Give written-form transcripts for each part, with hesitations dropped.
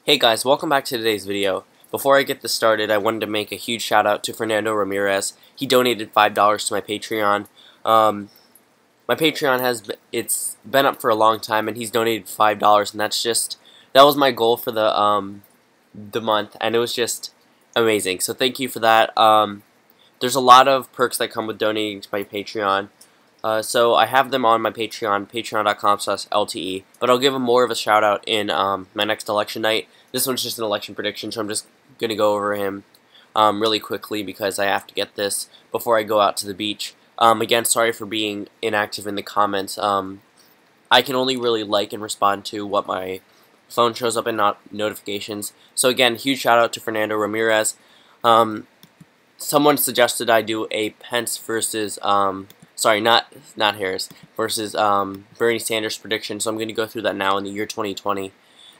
Hey guys, welcome back to today's video. Before I get this started, I wanted to make a huge shout out to Fernando Ramirez. He donated $5 to my Patreon. My Patreon it's been up for a long time, and he's donated $5, and that was my goal for the month, and it was just amazing. So thank you for that. There's a lot of perks that come with donating to my Patreon. So I have them on my Patreon, patreon.com/LTE, but I'll give them more of a shout out in my next election night. This one's just an election prediction, so I'm just going to go over him really quickly because I have to get this before I go out to the beach. Again, sorry for being inactive in the comments. I can only really like and respond to what my phone shows up in notifications. So again, huge shout out to Fernando Ramirez. Someone suggested I do a Pence versus sorry, not Harris, versus Bernie Sanders prediction, so I'm going to go through that now in the year 2020.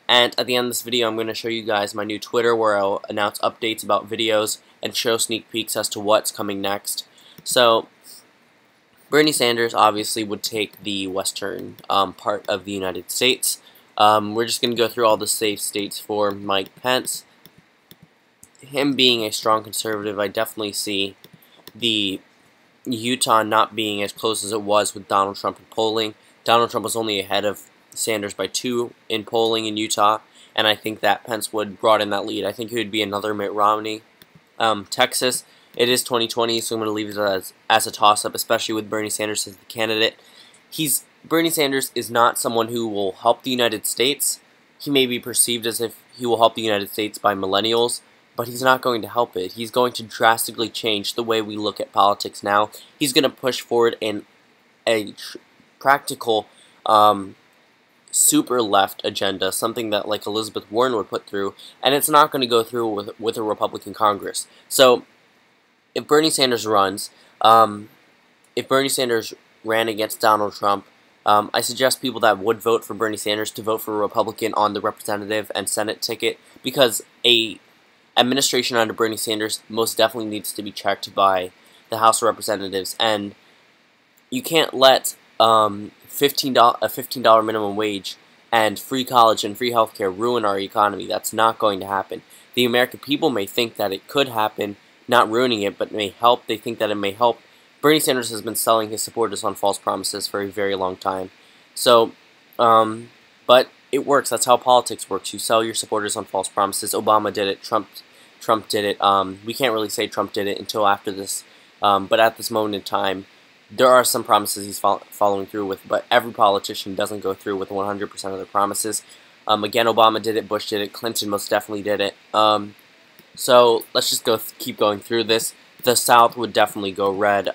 And at the end of this video, I'm going to show you guys my new Twitter, where I'll announce updates about videos and show sneak peeks as to what's coming next. So, Bernie Sanders obviously would take the western part of the United States. We're just going to go through all the safe states for Mike Pence. Him being a strong conservative, I definitely see the Utah not being as close as it was with Donald Trump in polling. Donald Trump was only ahead of Sanders by 2 in polling in Utah, and I think that Pence would broaden that lead. I think it would be another Mitt Romney. Texas, it is 2020, so I'm going to leave it as a toss-up, especially with Bernie Sanders as the candidate. Bernie Sanders is not someone who will help the United States. He may be perceived as if he will help the United States by millennials, but he's not going to help it. He's going to drastically change the way we look at politics now. He's going to push forward a practical super left agenda, something that like Elizabeth Warren would put through, and it's not going to go through with a Republican Congress. So if Bernie Sanders runs, if Bernie Sanders ran against Donald Trump, I suggest people that would vote for Bernie Sanders to vote for a Republican on the representative and Senate ticket, because a administration under Bernie Sanders most definitely needs to be checked by the House of Representatives, and you can't let a $15 minimum wage and free college and free healthcare ruin our economy. That's not going to happen. The American people may think that it could happen, not ruining it, but may help. They think that it may help. Bernie Sanders has been selling his supporters on false promises for a very long time. So, but it works. That's how politics works. You sell your supporters on false promises. Obama did it. Trump did it. We can't really say Trump did it until after this. But at this moment in time, there are some promises he's following through with, but every politician doesn't go through with 100% of their promises. Again, Obama did it, Bush did it, Clinton most definitely did it. So let's just keep going through this. The South would definitely go red.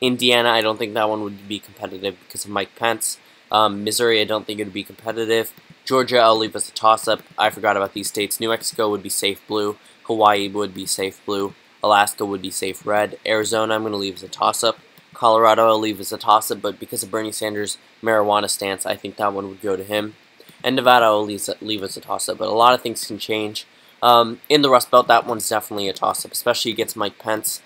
Indiana, I don't think that one would be competitive because of Mike Pence. Missouri, I don't think it would be competitive. Georgia, I'll leave as a toss-up. I forgot about these states. New Mexico would be safe blue. Hawaii would be safe blue. Alaska would be safe red. Arizona, I'm going to leave as a toss-up. Colorado, I'll leave as a toss-up, but because of Bernie Sanders' marijuana stance, I think that one would go to him. And Nevada, I'll leave as a toss-up, but a lot of things can change. In the Rust Belt, that one's definitely a toss-up, especially against Mike Pence.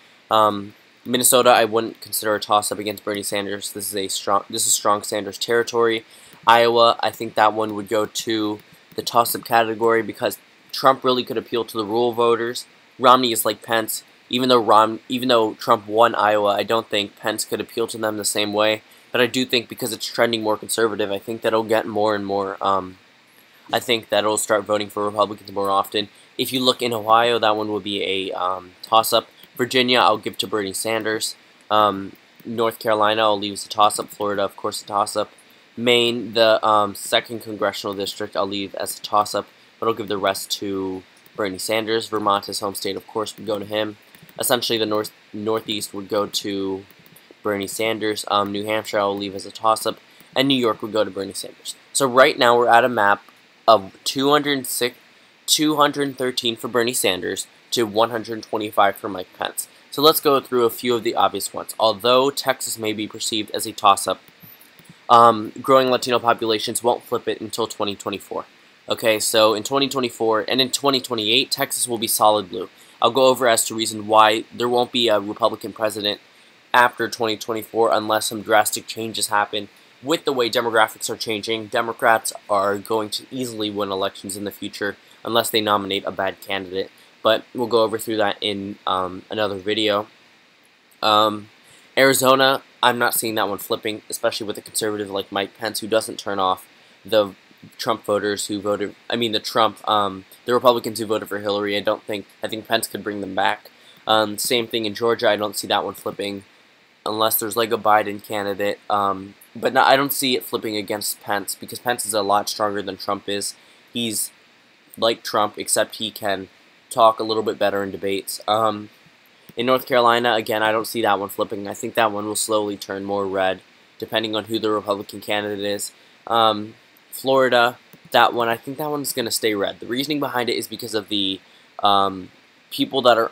Minnesota, I wouldn't consider a toss-up against Bernie Sanders. This is strong Sanders territory. Iowa, I think that one would go to the toss-up category because Trump really could appeal to the rural voters. Romney is like Pence. Even though Trump won Iowa, I don't think Pence could appeal to them the same way. But I do think because it's trending more conservative, I think that it'll get more and more. I think that it'll start voting for Republicans more often. If you look in Ohio, that one would be a toss-up. Virginia, I'll give to Bernie Sanders. North Carolina, I'll leave as a toss-up. Florida, of course, a toss-up. Maine, the 2nd Congressional District, I'll leave as a toss-up, but I'll give the rest to Bernie Sanders. Vermont, his home state, of course, would go to him. Essentially, the Northeast would go to Bernie Sanders. New Hampshire, I'll leave as a toss-up, and New York would go to Bernie Sanders. So right now, we're at a map of 213 for Bernie Sanders to 125 for Mike Pence. So let's go through a few of the obvious ones. Although Texas may be perceived as a toss-up, growing Latino populations won't flip it until 2024. Okay, so in 2024 and in 2028, Texas will be solid blue. I'll go over as to reason why there won't be a Republican president after 2024 unless some drastic changes happen with the way demographics are changing, Democrats are going to easily win elections in the future unless they nominate a bad candidate. But we'll go over through that in another video. Arizona, I'm not seeing that one flipping, especially with a conservative like Mike Pence, who doesn't turn off the Trump voters who voted. The Republicans who voted for Hillary. I think Pence could bring them back. Same thing in Georgia. I don't see that one flipping unless there's like a Biden candidate. But no, I don't see it flipping against Pence because Pence is a lot stronger than Trump is. He's like Trump, except he can talk a little bit better in debates. In North Carolina, again, I don't see that one flipping. I think that one will slowly turn more red, depending on who the Republican candidate is. Florida, I think that one's going to stay red. The reasoning behind it is because of the people that are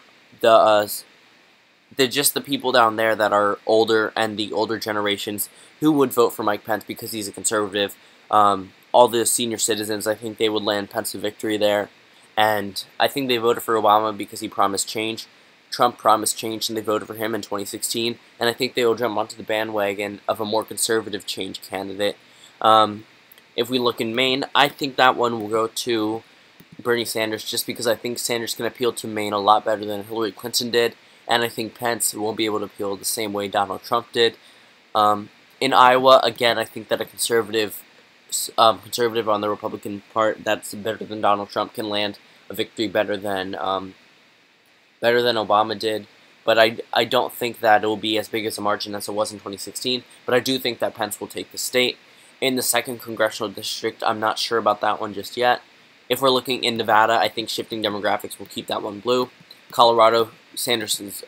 just the people down there that are older and the older generations who would vote for Mike Pence because he's a conservative. All the senior citizens, I think they would land Pence a victory there. And I think they voted for Obama because he promised change. Trump promised change and they voted for him in 2016. And I think they will jump onto the bandwagon of a more conservative change candidate. If we look in Maine, I think that one will go to Bernie Sanders just because I think Sanders can appeal to Maine a lot better than Hillary Clinton did. And I think Pence won't be able to appeal the same way Donald Trump did. In Iowa, again, I think that a conservative on the Republican part that's better than Donald Trump can land a victory better than Obama did. But I don't think that it will be as big as a margin as it was in 2016. But I do think that Pence will take the state. In the 2nd Congressional District, I'm not sure about that one just yet. If we're looking in Nevada, I think shifting demographics will keep that one blue. Colorado, Sanders'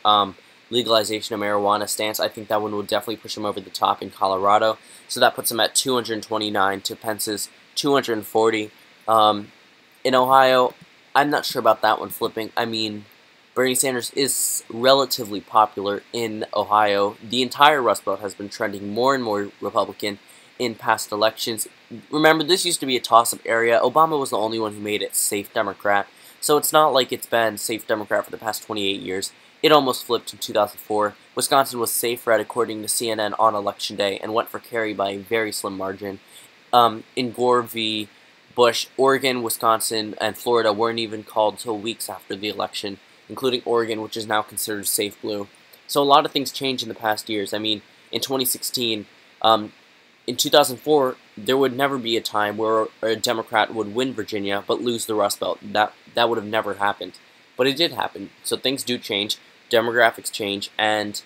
legalization of marijuana stance, I think that one will definitely push him over the top in Colorado. So that puts him at 229 to Pence's 240. In Ohio, I'm not sure about that one flipping. I mean, Bernie Sanders is relatively popular in Ohio. The entire Rust Belt has been trending more and more Republican in past elections. Remember, this used to be a toss-up area. Obama was the only one who made it safe Democrat. So it's not like it's been safe Democrat for the past 28 years. It almost flipped in 2004. Wisconsin was safe red according to CNN on Election Day and went for Kerry by a very slim margin. In Gore v. Bush, Oregon, Wisconsin, and Florida weren't even called until weeks after the election, including Oregon, which is now considered safe blue. So a lot of things changed in the past years. I mean, in 2016, in 2004, there would never be a time where a Democrat would win Virginia but lose the Rust Belt. That would have never happened. But it did happen. So things do change, demographics change, and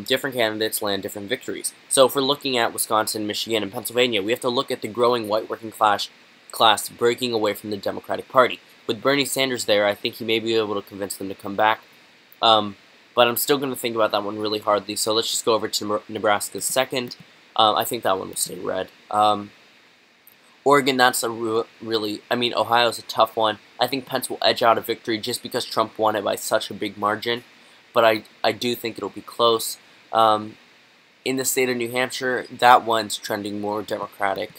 different candidates land different victories. So if we're looking at Wisconsin, Michigan, and Pennsylvania, we have to look at the growing white working class breaking away from the Democratic Party. With Bernie Sanders there, I think he may be able to convince them to come back. But I'm still going to think about that one really hardly. So let's just go over to Nebraska's 2nd. I think that one will stay red. Oregon, that's Ohio's a tough one. I think Pence will edge out a victory just because Trump won it by such a big margin. But I do think it'll be close. In the state of New Hampshire, that one's trending more Democratic.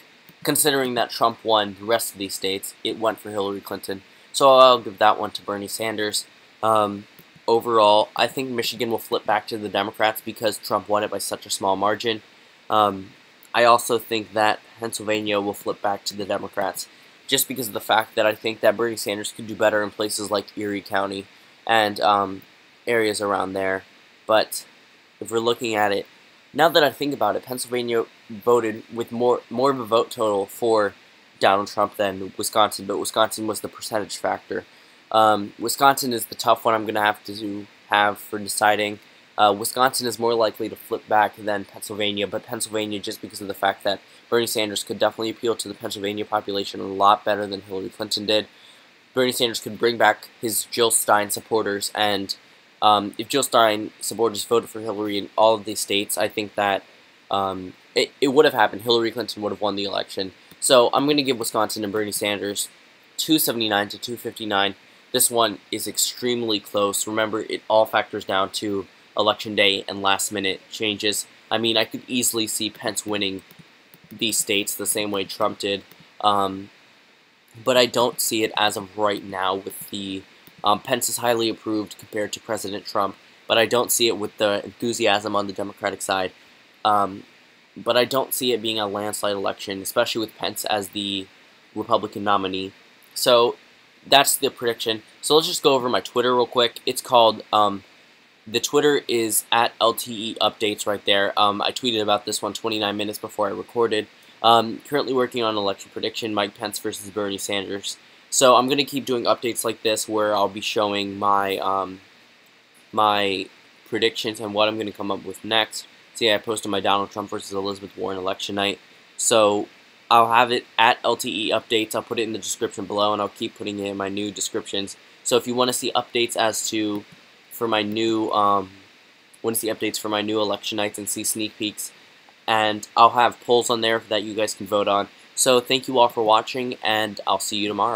Considering that Trump won the rest of these states, it went for Hillary Clinton. So I'll give that one to Bernie Sanders. Overall, I think Michigan will flip back to the Democrats because Trump won it by such a small margin. I also think that Pennsylvania will flip back to the Democrats just because of the fact that I think that Bernie Sanders could do better in places like Erie County and areas around there. But if we're looking at it, now that I think about it, Pennsylvania voted with more of a vote total for Donald Trump than Wisconsin, but Wisconsin was the percentage factor. Wisconsin is the tough one I'm going to have for deciding. Wisconsin is more likely to flip back than Pennsylvania, but Pennsylvania, just because of the fact that Bernie Sanders could definitely appeal to the Pennsylvania population a lot better than Hillary Clinton did. Bernie Sanders could bring back his Jill Stein supporters, and if Jill Stein supporters voted for Hillary in all of these states, I think that it would have happened. Hillary Clinton would have won the election. So I'm going to give Wisconsin and Bernie Sanders 279 to 259. This one is extremely close. Remember, it all factors down to Election Day and last-minute changes. I mean, I could easily see Pence winning these states the same way Trump did, but I don't see it as of right now with the Pence is highly approved compared to President Trump, but I don't see it with the enthusiasm on the Democratic side. but I don't see it being a landslide election, especially with Pence as the Republican nominee. So that's the prediction. So let's just go over my Twitter real quick. It's called, the Twitter is at LTE Updates right there. I tweeted about this one 29 minutes before I recorded. Currently working on election prediction, Mike Pence versus Bernie Sanders. So I'm going to keep doing updates like this where I'll be showing my, my predictions and what I'm going to come up with next. See, I posted my Donald Trump versus Elizabeth Warren election night. So I'll have it at LTE Updates. I'll put it in the description below, and I'll keep putting it in my new descriptions. So if you want to see updates as to for my new election nights and see sneak peeks, and I'll have polls on there that you guys can vote on. So thank you all for watching, and I'll see you tomorrow.